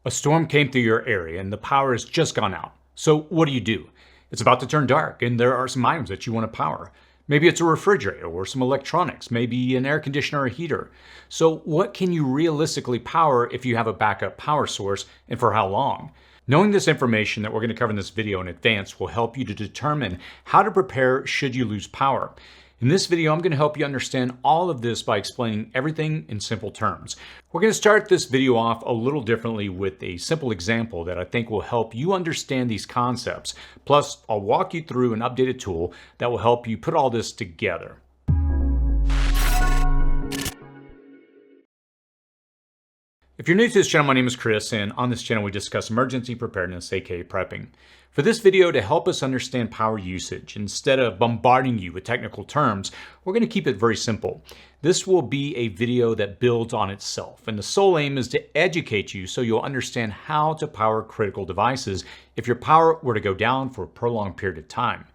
A storm came through your area and the power has just gone out. So what do? It's about to turn dark and there are some items that you want to power. Maybe it's a refrigerator or some electronics, maybe an air conditioner or heater. So what can you realistically power if you have a backup power source, and for how long? Knowing this information that we're going to cover in this video in advance will help you to determine how to prepare should you lose power. In this video, I'm going to help you understand all of this by explaining everything in simple terms. We're going to start this video off a little differently with a simple example that I think will help you understand these concepts. Plus, I'll walk you through an updated tool that will help you put all this together. If you're new to this channel, my name is Chris, and on this channel we discuss emergency preparedness, aka prepping. For this video, to help us understand power usage, instead of bombarding you with technical terms, we're going to keep it very simple. This will be a video that builds on itself, and the sole aim is to educate you so you'll understand how to power critical devices if your power were to go down for a prolonged period of time.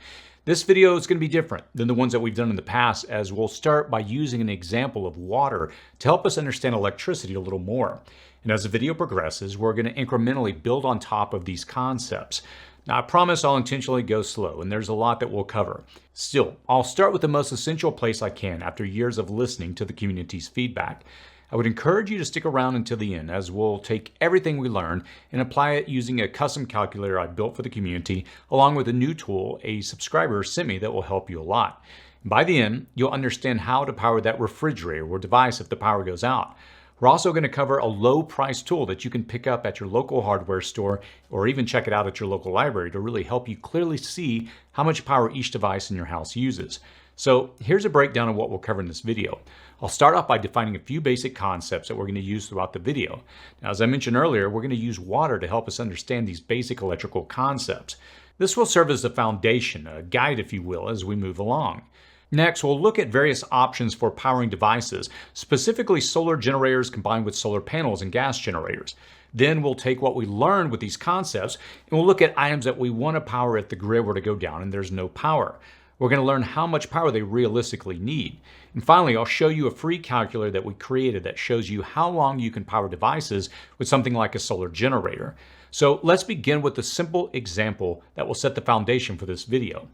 This video is going to be different than the ones that we've done in the past, as we'll start by using an example of water to help us understand electricity a little more. And as the video progresses, we're going to incrementally build on top of these concepts. Now, I promise I'll intentionally go slow, and there's a lot that we'll cover. Still, I'll start with the most essential place I can after years of listening to the community's feedback. I would encourage you to stick around until the end, as we'll take everything we learn and apply it using a custom calculator I built for the community, along with a new tool a subscriber sent me that will help you a lot. By the end, you'll understand how to power that refrigerator or device if the power goes out. We're also going to cover a low-price tool that you can pick up at your local hardware store or even check it out at your local library to really help you clearly see how much power each device in your house uses. So here's a breakdown of what we'll cover in this video. I'll start off by defining a few basic concepts that we're going to use throughout the video. Now, as I mentioned earlier, we're going to use water to help us understand these basic electrical concepts. This will serve as the foundation, a guide if you will, as we move along. Next, we'll look at various options for powering devices, specifically solar generators combined with solar panels and gas generators. Then we'll take what we learned with these concepts and we'll look at items that we want to power if the grid were to go down and there's no power. We're going to learn how much power they realistically need. And finally, I'll show you a free calculator that we created that shows you how long you can power devices with something like a solar generator. So let's begin with a simple example that will set the foundation for this video.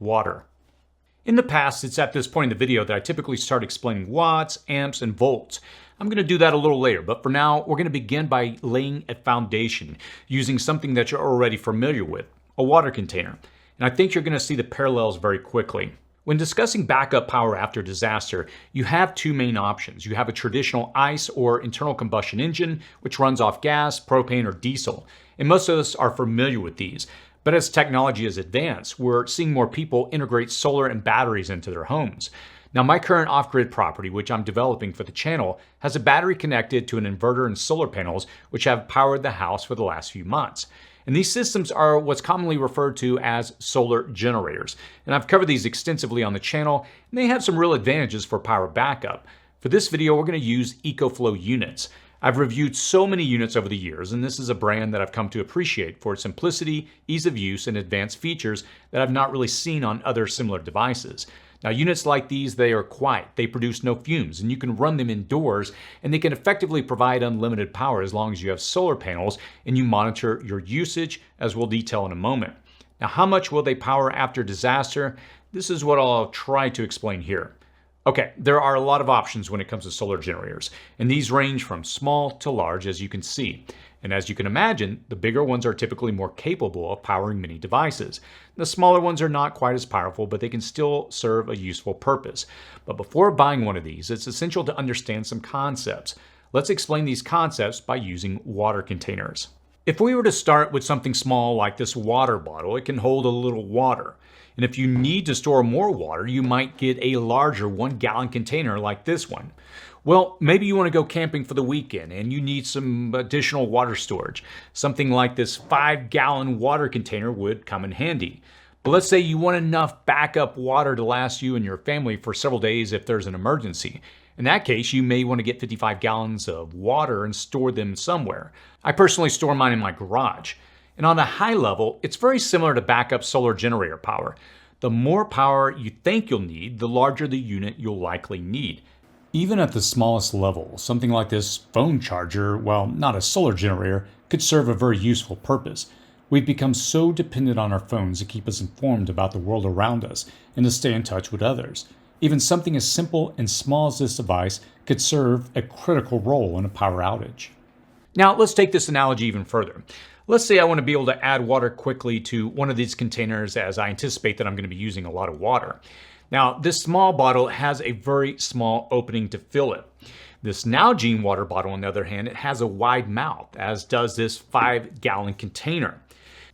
Water. In the past, it's at this point in the video that I typically start explaining watts, amps, and volts. I'm going to do that a little later, but for now, we're going to begin by laying a foundation using something that you're already familiar with, a water container. And I think you're going to see the parallels very quickly. When discussing backup power after disaster, you have two main options. You have a traditional ICE or internal combustion engine, which runs off gas, propane, or diesel. And most of us are familiar with these. But as technology has advanced, we're seeing more people integrate solar and batteries into their homes. Now, my current off-grid property, which I'm developing for the channel, has a battery connected to an inverter and solar panels, which have powered the house for the last few months. And these systems are what's commonly referred to as solar generators. And I've covered these extensively on the channel, and they have some real advantages for power backup. For this video, we're going to use EcoFlow units. I've reviewed so many units over the years, and this is a brand that I've come to appreciate for its simplicity, ease of use, and advanced features that I've not really seen on other similar devices. Now, units like these, they are quiet, they produce no fumes, and you can run them indoors, and they can effectively provide unlimited power as long as you have solar panels and you monitor your usage, as we'll detail in a moment. Now, how much will they power after disaster? This is what I'll try to explain here. Okay, there are a lot of options when it comes to solar generators, and these range from small to large, as you can see. And as you can imagine, the bigger ones are typically more capable of powering many devices. The smaller ones are not quite as powerful, but they can still serve a useful purpose. But before buying one of these, it's essential to understand some concepts. Let's explain these concepts by using water containers. If we were to start with something small like this water bottle, it can hold a little water. And if you need to store more water, you might get a larger 1-gallon container like this one. Well, maybe you want to go camping for the weekend and you need some additional water storage. Something like this 5-gallon water container would come in handy. But let's say you want enough backup water to last you and your family for several days if there's an emergency. In that case, you may want to get 55 gallons of water and store them somewhere. I personally store mine in my garage. And on a high level, it's very similar to backup solar generator power. The more power you think you'll need, the larger the unit you'll likely need. Even at the smallest level, something like this phone charger, well, not a solar generator, could serve a very useful purpose. We've become so dependent on our phones to keep us informed about the world around us and to stay in touch with others. Even something as simple and small as this device could serve a critical role in a power outage. Now, let's take this analogy even further. Let's say I want to be able to add water quickly to one of these containers as I anticipate that I'm going to be using a lot of water. Now, this small bottle has a very small opening to fill it. This Nalgene water bottle, on the other hand, it has a wide mouth, as does this 5-gallon container.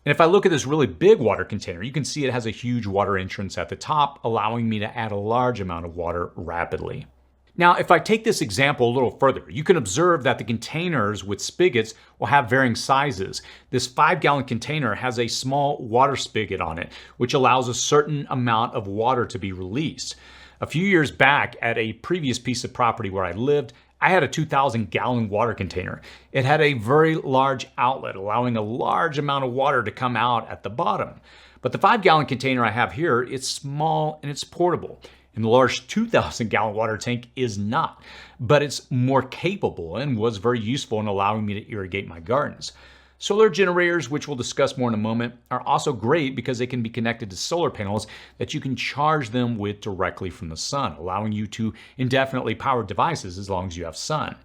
And if I look at this really big water container, you can see it has a huge water entrance at the top, allowing me to add a large amount of water rapidly. Now, if I take this example a little further, you can observe that the containers with spigots will have varying sizes. This 5-gallon container has a small water spigot on it, which allows a certain amount of water to be released. A few years back, at a previous piece of property where I lived, I had a 2,000-gallon water container. It had a very large outlet, allowing a large amount of water to come out at the bottom. But the 5-gallon container I have here, it's small and it's portable. And the large 2,000-gallon water tank is not, but it's more capable and was very useful in allowing me to irrigate my gardens. Solar generators, which we'll discuss more in a moment, are also great because they can be connected to solar panels that you can charge them with directly from the sun, allowing you to indefinitely power devices as long as you have sun.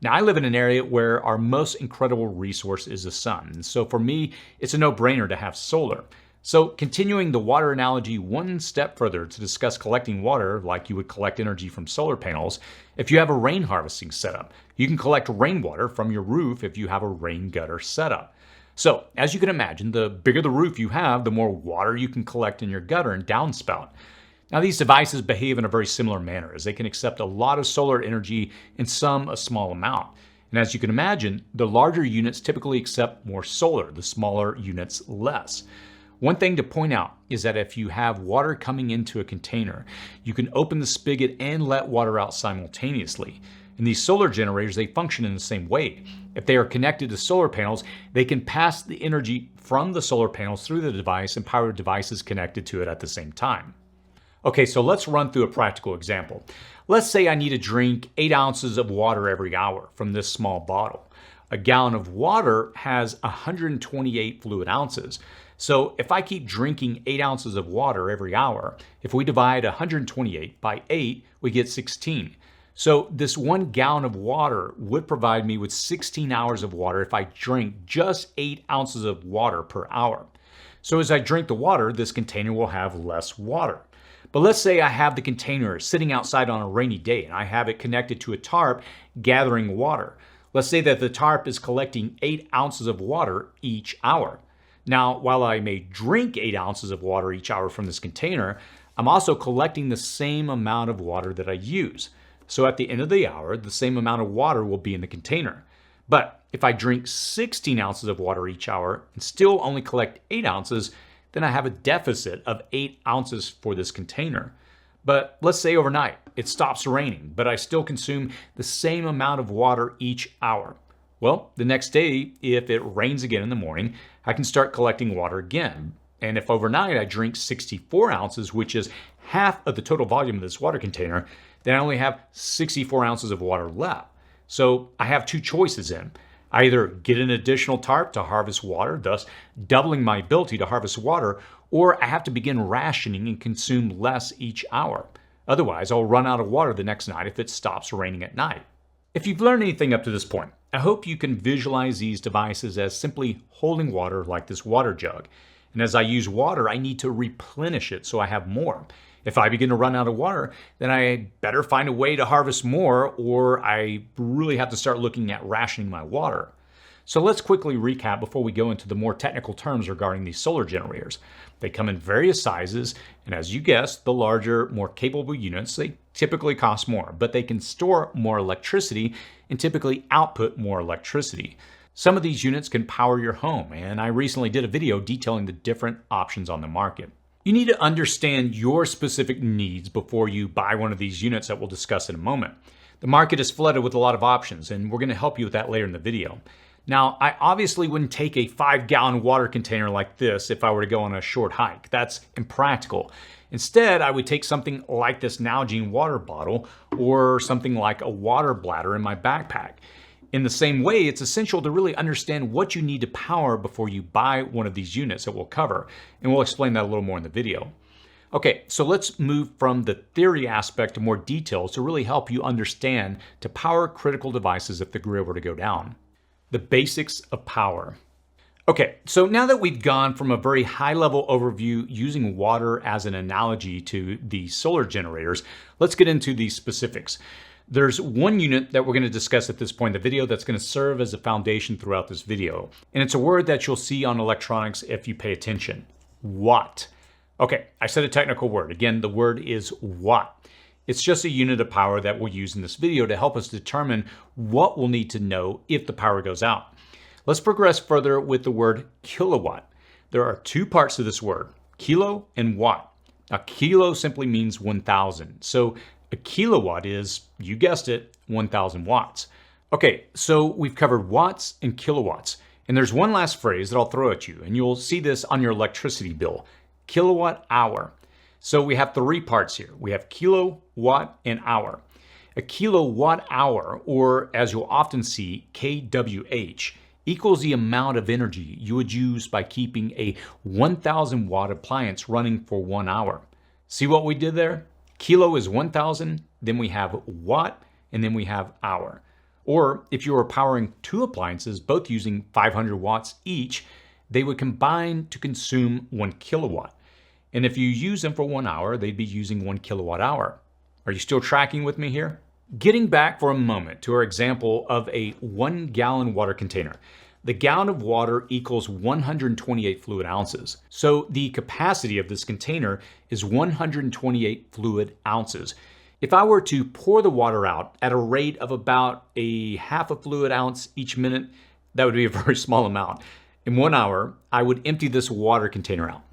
Now, I live in an area where our most incredible resource is the sun, and so for me, it's a no-brainer to have solar. So continuing the water analogy one step further to discuss collecting water like you would collect energy from solar panels, if you have a rain harvesting setup, you can collect rainwater from your roof if you have a rain gutter setup. So as you can imagine, the bigger the roof you have, the more water you can collect in your gutter and downspout. Now these devices behave in a very similar manner as they can accept a lot of solar energy and some a small amount. And as you can imagine, the larger units typically accept more solar, the smaller units less. One thing to point out is that if you have water coming into a container, you can open the spigot and let water out simultaneously. And these solar generators, they function in the same way. If they are connected to solar panels, they can pass the energy from the solar panels through the device and power devices connected to it at the same time. Okay, so let's run through a practical example. Let's say I need to drink 8 ounces of water every hour from this small bottle. A gallon of water has 128 fluid ounces. So if I keep drinking 8 ounces of water every hour, if we divide 128 by 8, we get 16. So this 1 gallon of water would provide me with 16 hours of water if I drink just 8 ounces of water per hour. So as I drink the water, this container will have less water. But let's say I have the container sitting outside on a rainy day and I have it connected to a tarp gathering water. Let's say that the tarp is collecting 8 ounces of water each hour. Now, while I may drink 8 ounces of water each hour from this container, I'm also collecting the same amount of water that I use. So at the end of the hour, the same amount of water will be in the container. But if I drink 16 ounces of water each hour and still only collect 8 ounces, then I have a deficit of 8 ounces for this container. But let's say overnight, it stops raining, but I still consume the same amount of water each hour. Well, the next day, if it rains again in the morning, I can start collecting water again. And if overnight I drink 64 ounces, which is half of the total volume of this water container, then I only have 64 ounces of water left. So I have 2 choices in. I either get an additional tarp to harvest water, thus doubling my ability to harvest water, or I have to begin rationing and consume less each hour. Otherwise, I'll run out of water the next night if it stops raining at night. If you've learned anything up to this point, I hope you can visualize these devices as simply holding water like this water jug. And as I use water, I need to replenish it so I have more. If I begin to run out of water, then I better find a way to harvest more, or I really have to start looking at rationing my water. So let's quickly recap before we go into the more technical terms regarding these solar generators. They come in various sizes, and as you guessed, the larger, more capable units, they typically cost more, but they can store more electricity and typically output more electricity. Some of these units can power your home, and I recently did a video detailing the different options on the market. You need to understand your specific needs before you buy one of these units that we'll discuss in a moment. The market is flooded with a lot of options, and we're going to help you with that later in the video. Now, I obviously wouldn't take a 5-gallon water container like this if I were to go on a short hike. That's impractical. Instead, I would take something like this Nalgene water bottle or something like a water bladder in my backpack. In the same way, it's essential to really understand what you need to power before you buy one of these units that we'll cover, and we'll explain that a little more in the video. Okay, so let's move from the theory aspect to more details to really help you understand to power critical devices if the grid were to go down. The basics of power. Okay, so now that we've gone from a very high-level overview using water as an analogy to the solar generators, let's get into the specifics. There's one unit that we're going to discuss at this point in the video that's going to serve as a foundation throughout this video, and it's a word that you'll see on electronics if you pay attention. Watt. Okay, I said a technical word. Again, the word is watt. It's just a unit of power that we'll use in this video to help us determine what we'll need to know if the power goes out. Let's progress further with the word kilowatt. There are two parts to this word, kilo and watt. Now, kilo simply means 1,000. So a kilowatt is, you guessed it, 1,000 watts. Okay, so we've covered watts and kilowatts. And there's one last phrase that I'll throw at you, and you'll see this on your electricity bill, kilowatt hour. So we have three parts here. We have kilo, watt, and hour. A kilowatt hour, or as you'll often see, kWh, equals the amount of energy you would use by keeping a 1,000 watt appliance running for 1 hour. See what we did there? Kilo is 1,000, then we have watt, and then we have hour. Or if you were powering two appliances, both using 500 watts each, they would combine to consume 1 kilowatt. And if you use them for 1 hour, they'd be using 1 kilowatt hour. Are you still tracking with me here? Getting back for a moment to our example of a 1 gallon water container. The gallon of water equals 128 fluid ounces. So the capacity of this container is 128 fluid ounces. If I were to pour the water out at a rate of about a half a fluid ounce each minute, that would be a very small amount. In 1 hour, I would empty this water container out.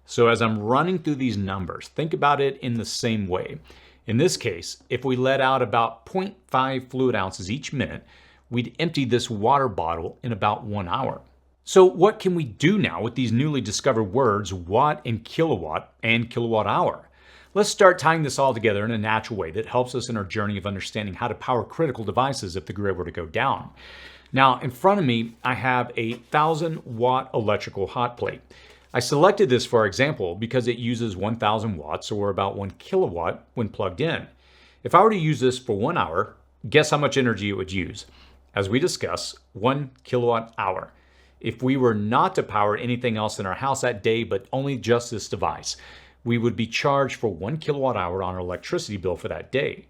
So as I'm running through these numbers, think about it in the same way. In this case, if we let out about 0.5 fluid ounces each minute, we'd empty this water bottle in about 1 hour. So what can we do now with these newly discovered words, watt and kilowatt hour? Let's start tying this all together in a natural way that helps us in our journey of understanding how to power critical devices if the grid were to go down. Now, in front of me, I have a 1,000 watt electrical hot plate. I selected this for example because it uses 1,000 watts or about 1 kilowatt when plugged in. If I were to use this for 1 hour, guess how much energy it would use? As we discussed, 1 kilowatt hour. If we were not to power anything else in our house that day but only just this device, we would be charged for 1 kilowatt hour on our electricity bill for that day.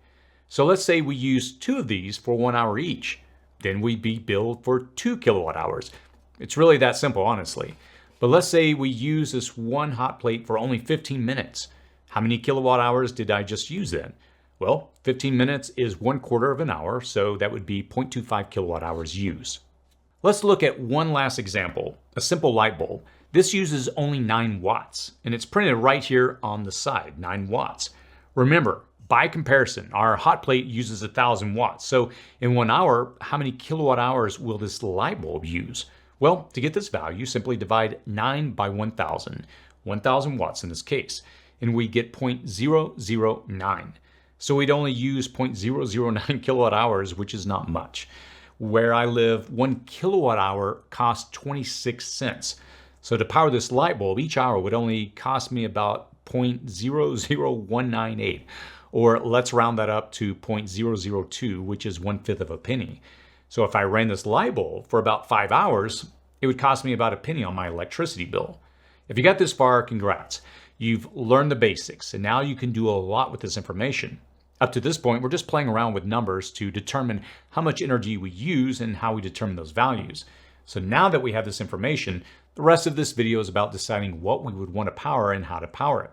So let's say we use two of these for 1 hour each. Then we'd be billed for 2 kilowatt hours. It's really that simple, honestly. But let's say we use this one hot plate for only 15 minutes. How many kilowatt hours did I just use then? Well, 15 minutes is 1/4 of an hour, so that would be 0.25 kilowatt hours used. Let's look at one last example, a simple light bulb. This uses only 9 watts, and it's printed right here on the side, 9 watts. Remember, by comparison, our hot plate uses 1,000 watts. So in 1 hour, how many kilowatt hours will this light bulb use? Well, to get this value, simply divide 9 by 1,000, 1,000 watts in this case, and we get 0.009. So we'd only use 0.009 kilowatt hours, which is not much. Where I live, 1 kilowatt hour costs 26 cents. So to power this light bulb, each hour would only cost me about 0.00198, or let's round that up to 0.002, which is 1/5 of a penny. So if I ran this light bulb for about 5 hours, it would cost me about a penny on my electricity bill. If you got this far, congrats. You've learned the basics, and now you can do a lot with this information. Up to this point, we're just playing around with numbers to determine how much energy we use and how we determine those values. So now that we have this information, the rest of this video is about deciding what we would want to power and how to power it.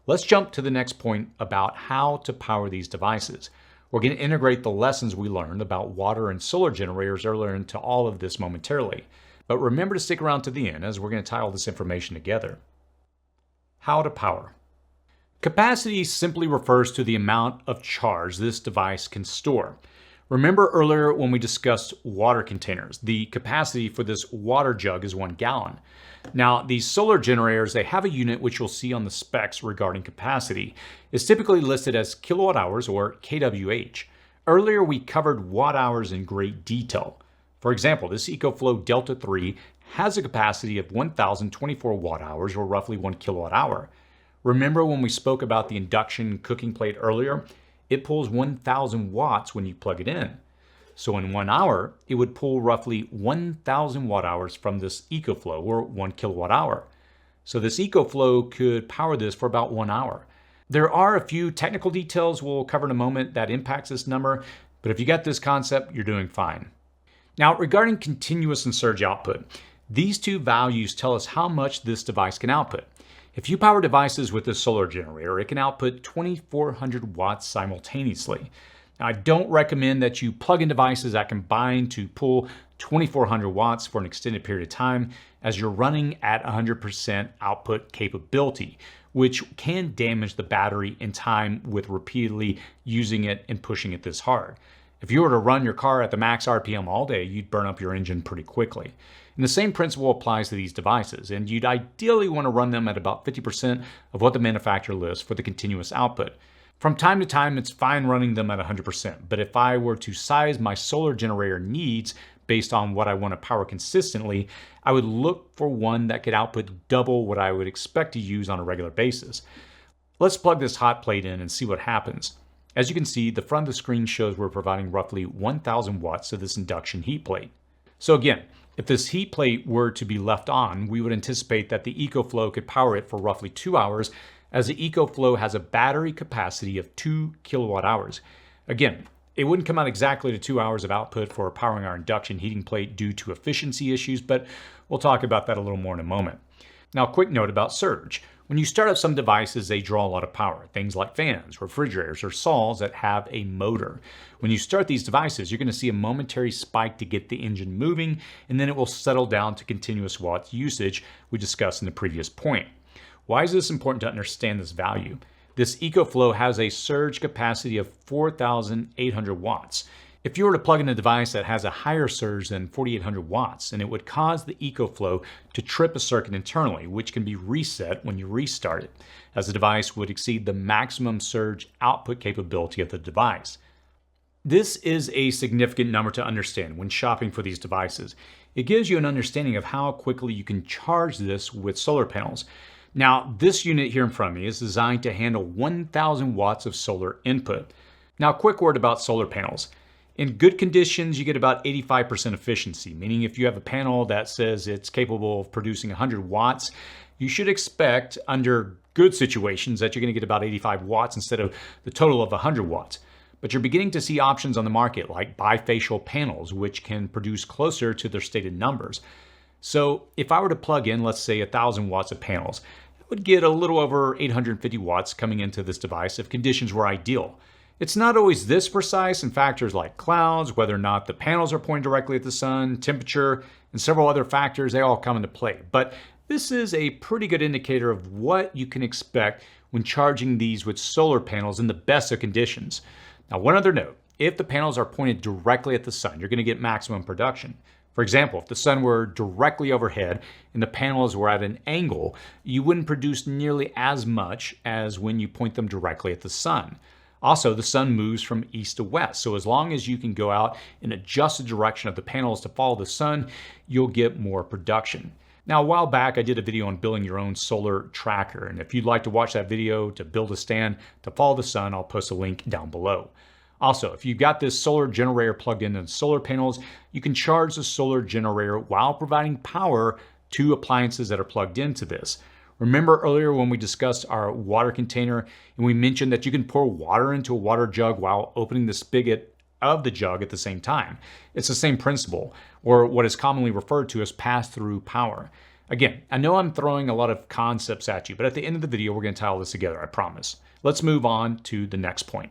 Let's jump to the next point about how to power these devices. We're going to integrate the lessons we learned about water and solar generators earlier into all of this momentarily. But remember to stick around to the end as we're going to tie all this information together. How to power. Capacity simply refers to the amount of charge this device can store. Remember earlier when we discussed water containers, the capacity for this water jug is 1 gallon. Now, these solar generators, they have a unit which you'll see on the specs regarding capacity. It's typically listed as kilowatt hours or kWh. Earlier, we covered watt hours in great detail. For example, this EcoFlow Delta 3 has a capacity of 1,024 watt hours, or roughly 1 kilowatt hour. Remember when we spoke about the induction cooking plate earlier? It pulls 1,000 watts when you plug it in. So in 1 hour, it would pull roughly 1,000 watt hours from this EcoFlow, or 1 kilowatt hour. So this EcoFlow could power this for about 1 hour. There are a few technical details we'll cover in a moment that impacts this number, but if you get this concept, you're doing fine. Now, regarding continuous and surge output, these two values tell us how much this device can output. If you power devices with this solar generator, it can output 2,400 watts simultaneously. Now, I don't recommend that you plug in devices that combine to pull 2,400 watts for an extended period of time, as you're running at 100% output capability, which can damage the battery in time with repeatedly using it and pushing it this hard. If you were to run your car at the max RPM all day, you'd burn up your engine pretty quickly. And the same principle applies to these devices, and you'd ideally want to run them at about 50% of what the manufacturer lists for the continuous output. From time to time, it's fine running them at 100%, but if I were to size my solar generator needs based on what I want to power consistently, I would look for one that could output double what I would expect to use on a regular basis. Let's plug this hot plate in and see what happens. As you can see, the front of the screen shows we're providing roughly 1,000 watts to this induction heat plate. So again, if this heat plate were to be left on, we would anticipate that the EcoFlow could power it for roughly 2 hours, as the EcoFlow has a battery capacity of 2 kilowatt hours. Again, it wouldn't come out exactly to 2 hours of output for powering our induction heating plate due to efficiency issues, but we'll talk about that a little more in a moment. Now, a quick note about surge. When you start up some devices, they draw a lot of power, things like fans, refrigerators, or saws that have a motor. When you start these devices, you're going to see a momentary spike to get the engine moving, and then it will settle down to continuous watts usage we discussed in the previous point. Why is this important to understand this value? This EcoFlow has a surge capacity of 4,800 watts. If you were to plug in a device that has a higher surge than 4,800 watts, then it would cause the EcoFlow to trip a circuit internally, which can be reset when you restart it, as the device would exceed the maximum surge output capability of the device. This is a significant number to understand when shopping for these devices. It gives you an understanding of how quickly you can charge this with solar panels. Now, this unit here in front of me is designed to handle 1,000 watts of solar input. Now, a quick word about solar panels. In good conditions, you get about 85% efficiency, meaning if you have a panel that says it's capable of producing 100 watts, you should expect under good situations that you're going to get about 85 watts instead of the total of 100 watts. But you're beginning to see options on the market like bifacial panels, which can produce closer to their stated numbers. So if I were to plug in, let's say 1,000 watts of panels, I would get a little over 850 watts coming into this device if conditions were ideal. It's not always this precise, and factors like clouds, whether or not the panels are pointing directly at the sun, temperature, and several other factors, they all come into play. But this is a pretty good indicator of what you can expect when charging these with solar panels in the best of conditions. Now, one other note, if the panels are pointed directly at the sun, you're going to get maximum production. For example, if the sun were directly overhead and the panels were at an angle, you wouldn't produce nearly as much as when you point them directly at the sun. Also, the sun moves from east to west, so as long as you can go out and adjust the direction of the panels to follow the sun, you'll get more production. Now, a while back, I did a video on building your own solar tracker, and if you'd like to watch that video to build a stand to follow the sun, I'll post a link down below. Also, if you've got this solar generator plugged into the solar panels, you can charge the solar generator while providing power to appliances that are plugged into this. Remember earlier when we discussed our water container and we mentioned that you can pour water into a water jug while opening the spigot of the jug at the same time? It's the same principle, or what is commonly referred to as pass-through power. Again, I know I'm throwing a lot of concepts at you, but at the end of the video, we're going to tie all this together, I promise. Let's move on to the next point.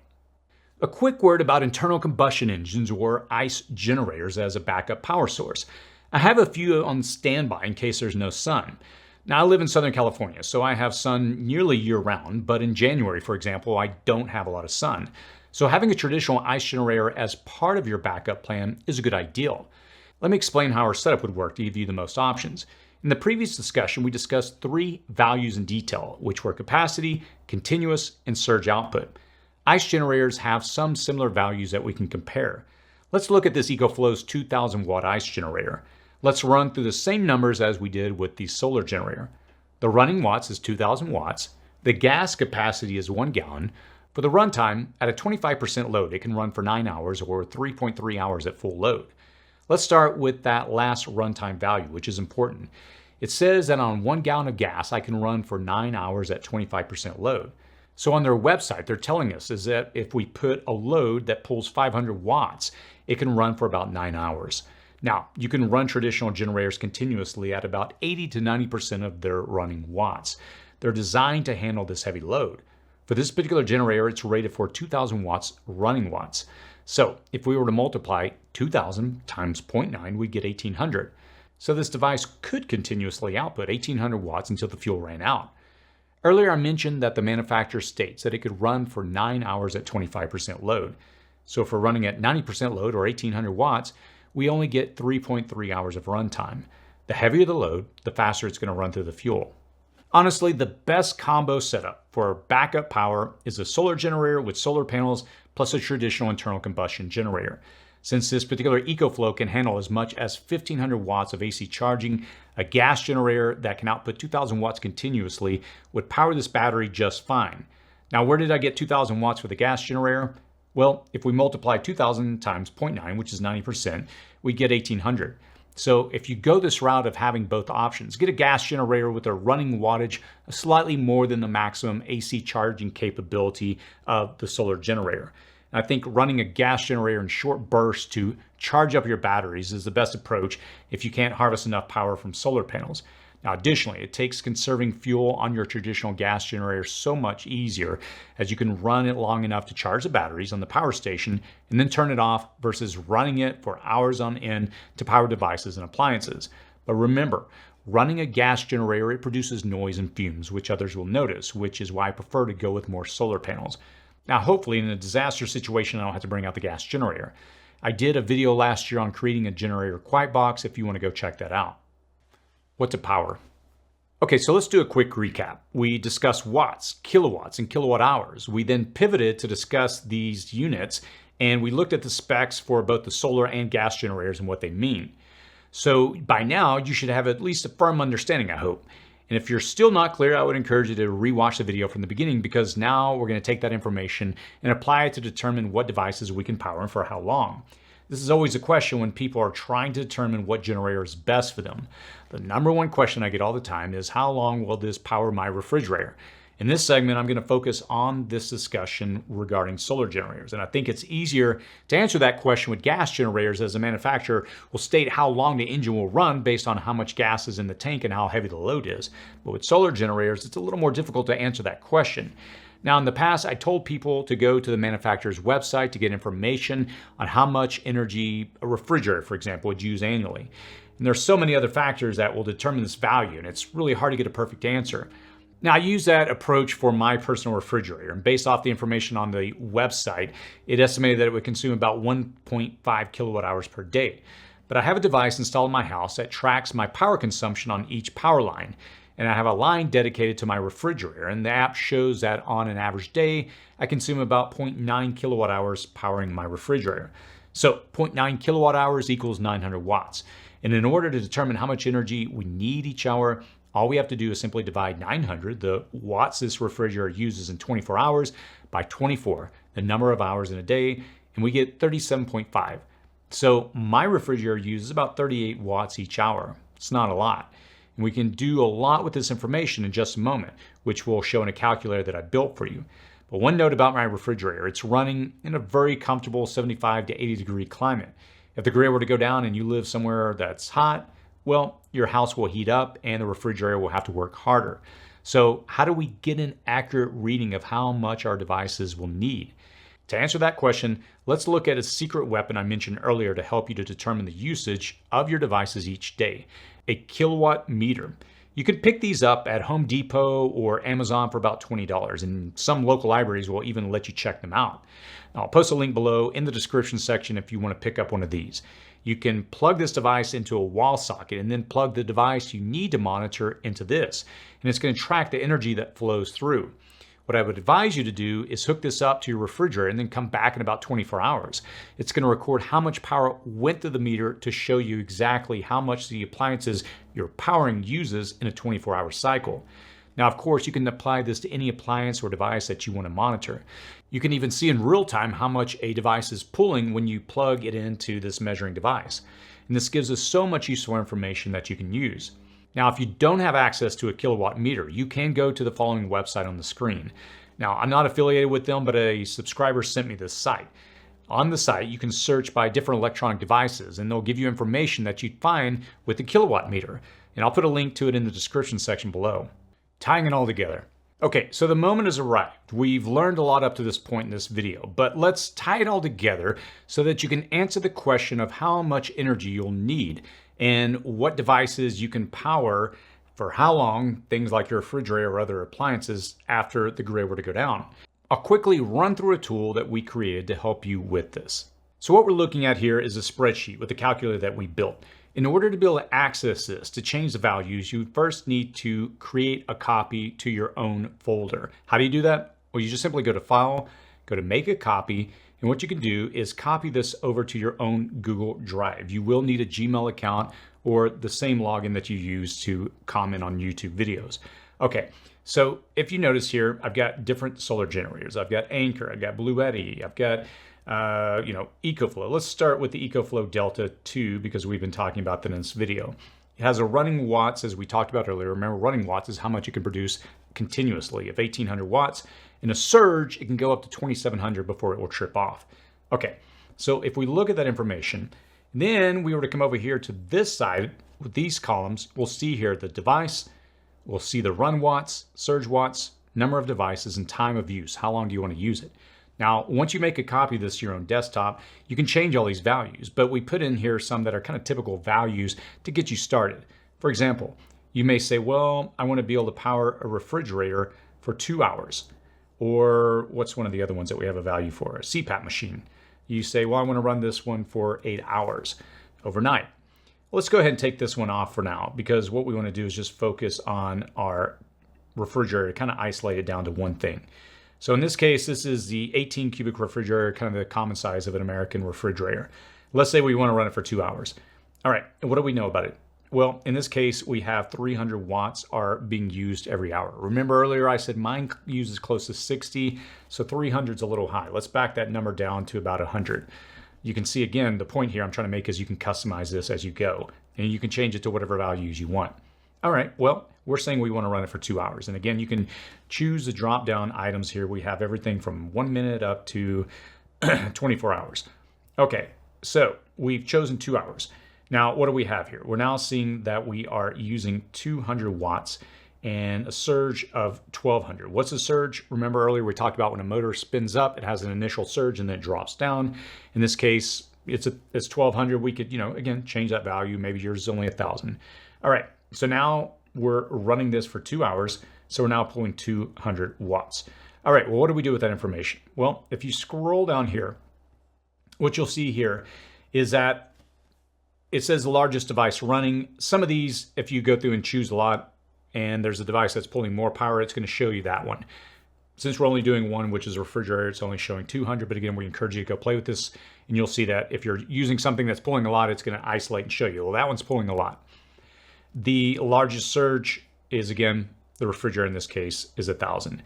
A quick word about internal combustion engines, or ICE generators, as a backup power source. I have a few on standby in case there's no sun. Now, I live in Southern California, so I have sun nearly year-round, but in January, for example, I don't have a lot of sun. So having a traditional ICE generator as part of your backup plan is a good idea. Let me explain how our setup would work to give you the most options. In the previous discussion, we discussed 3 values in detail, which were capacity, continuous, and surge output. ICE generators have some similar values that we can compare. Let's look at this EcoFlow's 2000 watt ICE generator. Let's run through the same numbers as we did with the solar generator. The running watts is 2000 watts. The gas capacity is 1 gallon. For the runtime, at a 25% load, it can run for 9 hours or 3.3 hours at full load. Let's start with that last runtime value, which is important. It says that on 1 gallon of gas, I can run for 9 hours at 25% load. So on their website, they're telling us is that if we put a load that pulls 500 watts, it can run for about 9 hours. Now, you can run traditional generators continuously at about 80 to 90% of their running watts. They're designed to handle this heavy load. For this particular generator, it's rated for 2000 watts running watts. So if we were to multiply 2000 times 0.9, we'd get 1800. So this device could continuously output 1800 watts until the fuel ran out. Earlier I mentioned that the manufacturer states that it could run for 9 hours at 25% load. So if we're running at 90% load or 1800 watts, we only get 3.3 hours of runtime. The heavier the load, the faster it's going to run through the fuel. Honestly, the best combo setup for backup power is a solar generator with solar panels plus a traditional internal combustion generator. Since this particular EcoFlow can handle as much as 1500 watts of AC charging, a gas generator that can output 2000 watts continuously would power this battery just fine. Now, where did I get 2000 watts for the gas generator? Well, if we multiply 2000 times 0.9, which is 90%, we get 1800. So if you go this route of having both options, get a gas generator with a running wattage slightly more than the maximum AC charging capability of the solar generator. And I think running a gas generator in short bursts to charge up your batteries is the best approach if you can't harvest enough power from solar panels. Now, additionally, it takes conserving fuel on your traditional gas generator so much easier as you can run it long enough to charge the batteries on the power station and then turn it off versus running it for hours on end to power devices and appliances. But remember, running a gas generator, it produces noise and fumes, which others will notice, which is why I prefer to go with more solar panels. Now, hopefully in a disaster situation, I don't have to bring out the gas generator. I did a video last year on creating a generator quiet box if you want to go check that out. What's a power? Okay, so let's do a quick recap. We discussed watts, kilowatts, and kilowatt hours. We then pivoted to discuss these units, and we looked at the specs for both the solar and gas generators and what they mean. So by now, you should have at least a firm understanding, I hope. And if you're still not clear, I would encourage you to rewatch the video from the beginning because now we're going to take that information and apply it to determine what devices we can power and for how long. This is always a question when people are trying to determine what generator is best for them. The number one question I get all the time is how long will this power my refrigerator? In this segment, I'm going to focus on this discussion regarding solar generators. And I think it's easier to answer that question with gas generators as the manufacturer will state how long the engine will run based on how much gas is in the tank and how heavy the load is. But with solar generators, it's a little more difficult to answer that question. Now, in the past, I told people to go to the manufacturer's website to get information on how much energy a refrigerator, for example, would use annually. And there's so many other factors that will determine this value, and it's really hard to get a perfect answer. Now, I use that approach for my personal refrigerator, and based off the information on the website, it estimated that it would consume about 1.5 kilowatt hours per day. But I have a device installed in my house that tracks my power consumption on each power line. And I have a line dedicated to my refrigerator, and the app shows that on an average day, I consume about 0.9 kilowatt hours powering my refrigerator. So 0.9 kilowatt hours equals 900 watts. And in order to determine how much energy we need each hour, all we have to do is simply divide 900, the watts this refrigerator uses in 24 hours, by 24, the number of hours in a day, and we get 37.5. So my refrigerator uses about 38 watts each hour. It's not a lot. And we can do a lot with this information in just a moment, which we'll show in a calculator that I built for you. But one note about my refrigerator, it's running in a very comfortable 75 to 80 degree climate. If the grid were to go down and you live somewhere that's hot, well, your house will heat up and the refrigerator will have to work harder. So how do we get an accurate reading of how much our devices will need? To answer that question, let's look at a secret weapon I mentioned earlier to help you to determine the usage of your devices each day, a kilowatt meter. You can pick these up at Home Depot or Amazon for about $20, and some local libraries will even let you check them out. Now, I'll post a link below in the description section if you want to pick up one of these. You can plug this device into a wall socket and then plug the device you need to monitor into this, and it's going to track the energy that flows through. What I would advise you to do is hook this up to your refrigerator and then come back in about 24 hours. It's going to record how much power went through the meter to show you exactly how much the appliances you're powering uses in a 24-hour cycle. Now, of course, you can apply this to any appliance or device that you want to monitor. You can even see in real time how much a device is pulling when you plug it into this measuring device. And this gives us so much useful information that you can use. Now, if you don't have access to a kilowatt meter, you can go to the following website on the screen. Now, I'm not affiliated with them, but a subscriber sent me this site. On the site, you can search by different electronic devices, and they'll give you information that you'd find with the kilowatt meter. And I'll put a link to it in the description section below. Tying it all together. Okay, so the moment has arrived. We've learned a lot up to this point in this video, but let's tie it all together so that you can answer the question of how much energy you'll need and what devices you can power for how long, things like your refrigerator or other appliances, after the grid were to go down. I'll quickly run through a tool that we created to help you with this. So what we're looking at here is a spreadsheet with a calculator that we built. In order to be able to access this, to change the values, you first need to create a copy to your own folder. How do you do that? Well, you just simply go to File, go to Make a Copy, and what you can do is copy this over to your own Google Drive. You will need a Gmail account or the same login that you use to comment on YouTube videos. Okay, so if you notice here, I've got different solar generators. I've got Anchor, I've got Bluetti, I've got EcoFlow. Let's start with the EcoFlow Delta 2 because we've been talking about that in this video. It has a running watts, as we talked about earlier. Remember, running watts is how much you can produce continuously of 1800 watts. In a surge, it can go up to 2700 before it will trip off. Okay, so if we look at that information, then we were to come over here to this side with these columns, we'll see here the device, we'll see the run watts, surge watts, number of devices, and time of use. How long do you want to use it? Now, once you make a copy of this to your own desktop, you can change all these values, but we put in here some that are kind of typical values to get you started. For example, you may say, well, I want to be able to power a refrigerator for 2 hours. Or what's one of the other ones that we have a value for? A CPAP machine. You say, well, I want to run this one for 8 hours overnight. Well, let's go ahead and take this one off for now, because what we want to do is just focus on our refrigerator, kind of isolate it down to one thing. So in this case, this is the 18 cubic refrigerator, kind of the common size of an American refrigerator. Let's say we want to run it for 2 hours. All right, and what do we know about it? Well, in this case, we have 300 watts are being used every hour. Remember earlier I said mine uses close to 60, so 300 is a little high. Let's back that number down to about 100. You can see again, the point here I'm trying to make is you can customize this as you go, and you can change it to whatever values you want. All right, well, we're saying we want to run it for 2 hours. And again, you can choose the drop-down items here. We have everything from 1 minute up to 24 hours. Okay, so we've chosen 2 hours. Now, what do we have here? We're now seeing that we are using 200 watts and a surge of 1200. What's a surge? Remember earlier we talked about when a motor spins up, it has an initial surge and then it drops down. In this case, it's 1200. We could, again, change that value. Maybe yours is only 1000. All right, so now we're running this for 2 hours. So we're now pulling 200 watts. All right, well, what do we do with that information? Well, if you scroll down here, what you'll see here is that it says the largest device running. Some of these, if you go through and choose a lot, and there's a device that's pulling more power, it's going to show you that one. Since we're only doing one, which is a refrigerator, it's only showing 200. But again, we encourage you to go play with this, and you'll see that if you're using something that's pulling a lot, it's going to isolate and show you, well, that one's pulling a lot. The largest surge is, again, the refrigerator in this case is 1000.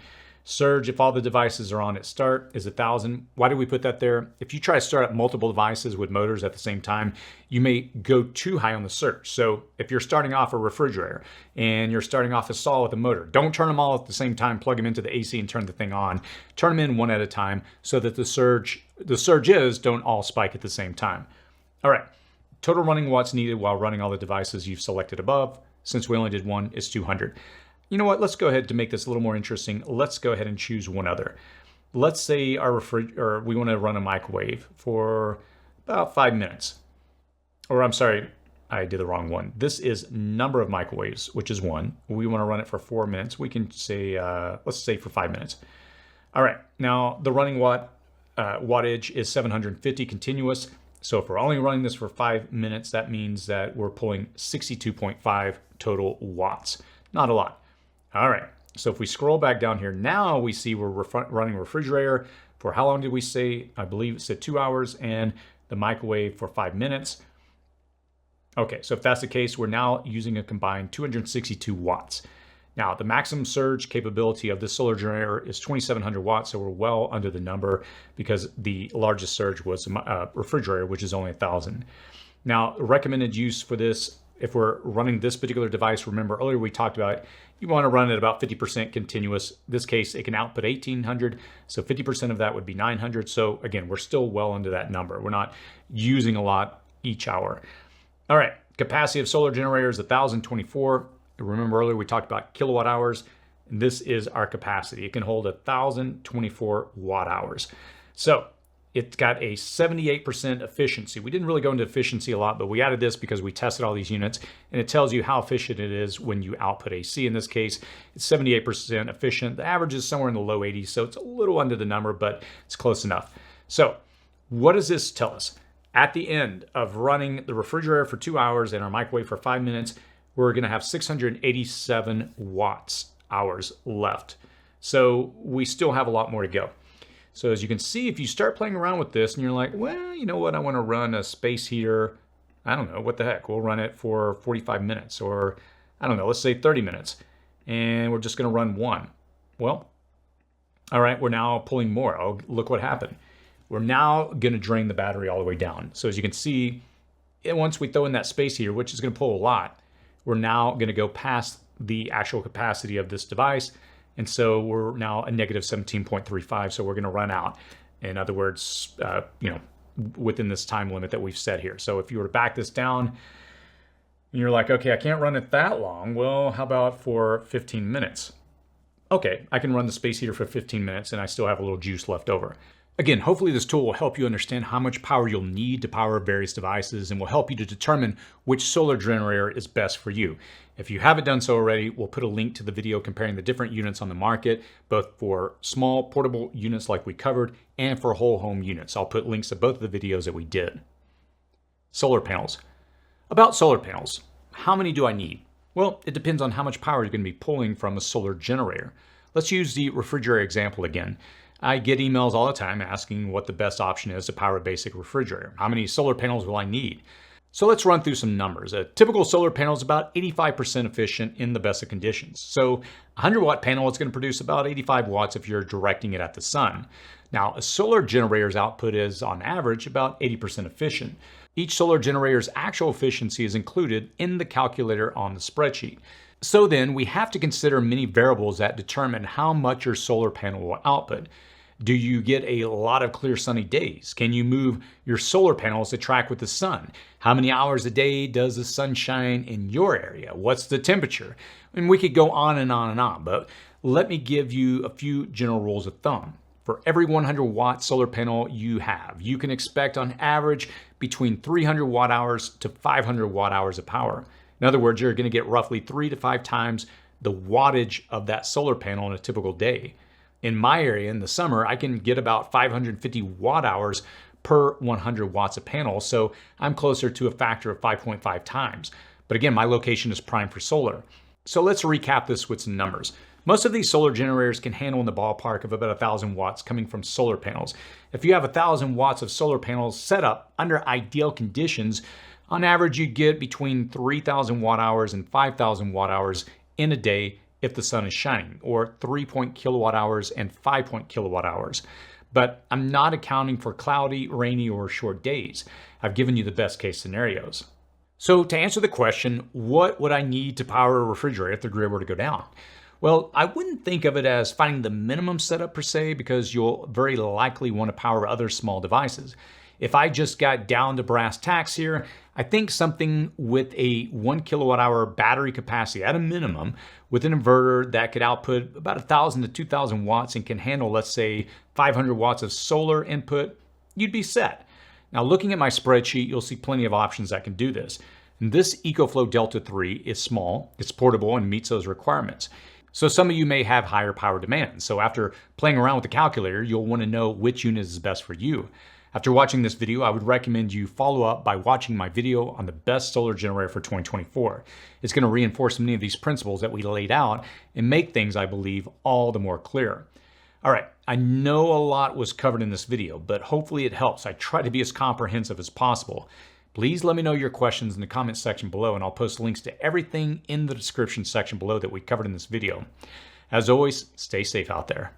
Surge, if all the devices are on at start, is 1000. Why did we put that there? If you try to start up multiple devices with motors at the same time, you may go too high on the surge. So if you're starting off a refrigerator and you're starting off a saw with a motor, don't turn them all at the same time, plug them into the AC and turn the thing on. Turn them in one at a time so that the surges don't all spike at the same time. All right, total running watts needed while running all the devices you've selected above. Since we only did one, is 200. You know what, let's go ahead to make this a little more interesting. Let's go ahead and choose one other. Let's say we want to run a microwave for about 5 minutes. Or I'm sorry, I did the wrong one. This is number of microwaves, which is 1. We want to run it for 4 minutes. We can say, let's say for 5 minutes. All right, now the running wattage is 750 continuous. So if we're only running this for 5 minutes, that means that we're pulling 62.5 total watts. Not a lot. All right, So if we scroll back down here, now we see we're running refrigerator for how long did we say? I believe it said 2 hours, and the microwave for 5 minutes. Okay, so if that's the case, we're now using a combined 262 watts. Now, the maximum surge capability of this solar generator is 2,700 watts, so we're well under the number because the largest surge was a refrigerator, which is only 1,000. Now, recommended use for this, if we're running this particular device, remember earlier we talked about it, you want to run it about 50% continuous. In this case, it can output 1,800, so 50% of that would be 900. So again, we're still well under that number. We're not using a lot each hour. All right, capacity of solar generator is 1,024. Remember earlier we talked about kilowatt hours, and this is our capacity. It can hold 1,024 watt hours. So it's got a 78% efficiency. We didn't really go into efficiency a lot, but we added this because we tested all these units, and it tells you how efficient it is when you output AC. In this case, it's 78% efficient. The average is somewhere in the low 80s, so it's a little under the number, but it's close enough. So what does this tell us? At the end of running the refrigerator for 2 hours and our microwave for 5 minutes, we're going to have 687 watts hours left. So we still have a lot more to go. So as you can see, if you start playing around with this and you're like, well, you know what, I want to run a space heater, I don't know, what the heck, we'll run it for 45 minutes or I don't know, let's say 30 minutes, and we're just going to run one. Well, all right, we're now pulling more. Oh, look what happened. We're now going to drain the battery all the way down. So as you can see, once we throw in that space heater, which is going to pull a lot, we're now going to go past the actual capacity of this device. And so we're now a negative 17.35. So we're going to run out. In other words, within this time limit that we've set here. So if you were to back this down and you're like, okay, I can't run it that long. Well, how about for 15 minutes? Okay, I can run the space heater for 15 minutes and I still have a little juice left over. Again, hopefully this tool will help you understand how much power you'll need to power various devices and will help you to determine which solar generator is best for you. If you haven't done so already, we'll put a link to the video comparing the different units on the market, both for small portable units like we covered and for whole home units. I'll put links to both of the videos that we did. Solar panels. About solar panels, how many do I need? Well, it depends on how much power you're going to be pulling from a solar generator. Let's use the refrigerator example again. I get emails all the time asking what the best option is to power a basic refrigerator. How many solar panels will I need? So let's run through some numbers. A typical solar panel is about 85% efficient in the best of conditions. So a 100-watt panel is going to produce about 85 watts if you're directing it at the sun. Now, a solar generator's output is, on average, about 80% efficient. Each solar generator's actual efficiency is included in the calculator on the spreadsheet. So then we have to consider many variables that determine how much your solar panel will output. Do you get a lot of clear sunny days? Can you move your solar panels to track with the sun? How many hours a day does the sun shine in your area? What's the temperature? And we could go on and on and on, but let me give you a few general rules of thumb. For every 100-watt solar panel you have, you can expect on average between 300 watt hours to 500 watt hours of power. In other words, you're going to get roughly 3 to 5 times the wattage of that solar panel in a typical day. In my area in the summer, I can get about 550 watt hours per 100 watts of panel, so I'm closer to a factor of 5.5 times. But again, my location is prime for solar. So let's recap this with some numbers. Most of these solar generators can handle in the ballpark of about 1,000 watts coming from solar panels. If you have 1,000 watts of solar panels set up under ideal conditions, on average you'd get between 3,000 watt hours and 5,000 watt hours in a day if the sun is shining, or 3 kilowatt hours and 5 kilowatt hours. But I'm not accounting for cloudy, rainy, or short days. I've given you the best case scenarios. So to answer the question, what would I need to power a refrigerator if the grid were to go down? Well, I wouldn't think of it as finding the minimum setup per se, because you'll very likely want to power other small devices. If I just got down to brass tacks here, I think something with a 1 kilowatt hour battery capacity at a minimum with an inverter that could output about 1,000 to 2,000 watts and can handle, let's say, 500 watts of solar input, you'd be set. Now, looking at my spreadsheet, you'll see plenty of options that can do this. And this EcoFlow Delta 3 is small, it's portable, and meets those requirements. So some of you may have higher power demands. So after playing around with the calculator, you'll want to know which unit is best for you. After watching this video, I would recommend you follow up by watching my video on the best solar generator for 2024. It's going to reinforce many of these principles that we laid out and make things, I believe, all the more clear. All right, I know a lot was covered in this video, but hopefully it helps. I try to be as comprehensive as possible. Please let me know your questions in the comment section below, and I'll post links to everything in the description section below that we covered in this video. As always, stay safe out there.